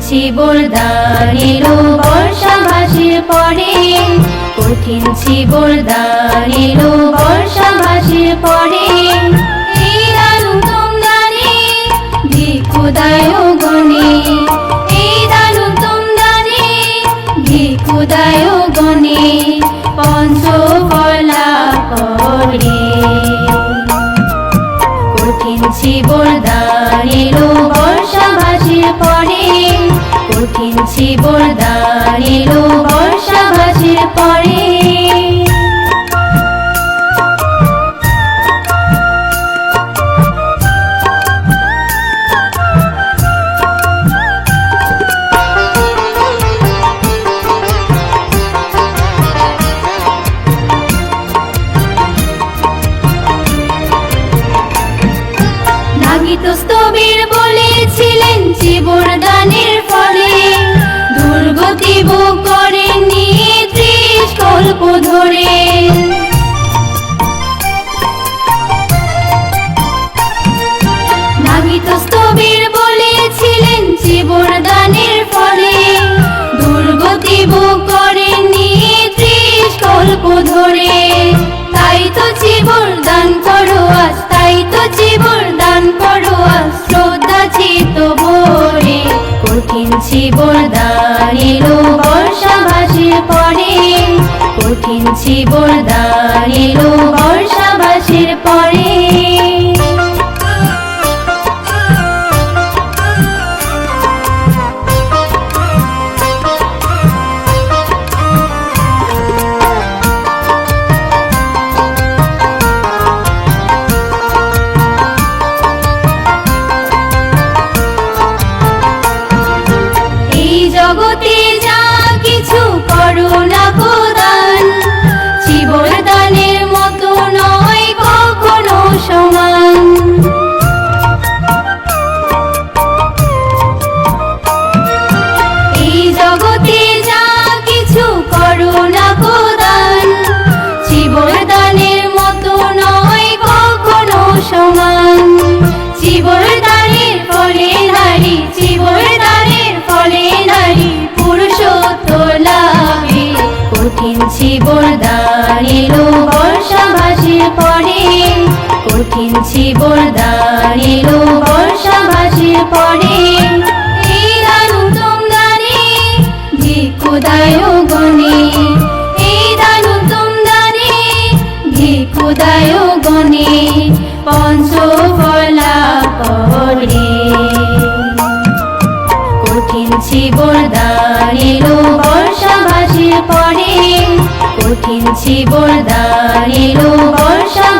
ছিবর দান এলো বর্ষা ভাসির পরে, কঠিন ছিবর দান এলো বর্ষা ভাসির পরে। এই দান উত্তম দানে ভিক্ষুদায় গণে, এই দান উত্তম দানে ভিক্ষুদায় গণে, পঞ্চফলা করে। কঠিন ছিবর দান এলো বর্ষা ভাসির পরে, কঠিন ছিবর দান এলো বর্ষা ভাসির পরে। স্তবীর বলেছিলেন ছিবর দানের ফলে, দুর্গতি ভোগ করেননি ৩০ কল্প ধরে। স্তবীর বলেছিলেন ছিবর দানের ফলে, দুর্গতি ভোগ করেননি ৩০ কল্প ধরে। তাই তো ছিবর দান করো আজ, তাই তো ছিবর দান করো আজ, শ্রদ্ধা চিত্ত ভরে। কঠিন ছিবর দান এলো বর্ষা ভাসির পরে, কঠিন ছিবর দান এলো বর্ষা ভাসির পরে। জগতে যা কিছু করো না গো দান, ছিবর দানের মতো নয় কখনো সমান। এই জগতে যা কিছু করো না গো দান, ছিবর দানের মতো নয় কখনো সমান। ছিবর দানের ফলে নারী, ছিবর দানের ফলে নারী পুরুষত্ব লাভে। কঠিন ছিবর দান এলো বর্ষা ভাসির পরে, কঠিন ছিবর দান এলো বর্ষা ভাসির পরে। এই দান উত্তম দানে ভিক্ষুদায় গণে, এই দান উত্তম দানে ভিক্ষুদায় গণে, পঞ্চফলা করে। কঠিন ছিবর দান এলো বর্ষা ভাসির পরে, কঠিন ছিবর দান এলো বর্ষা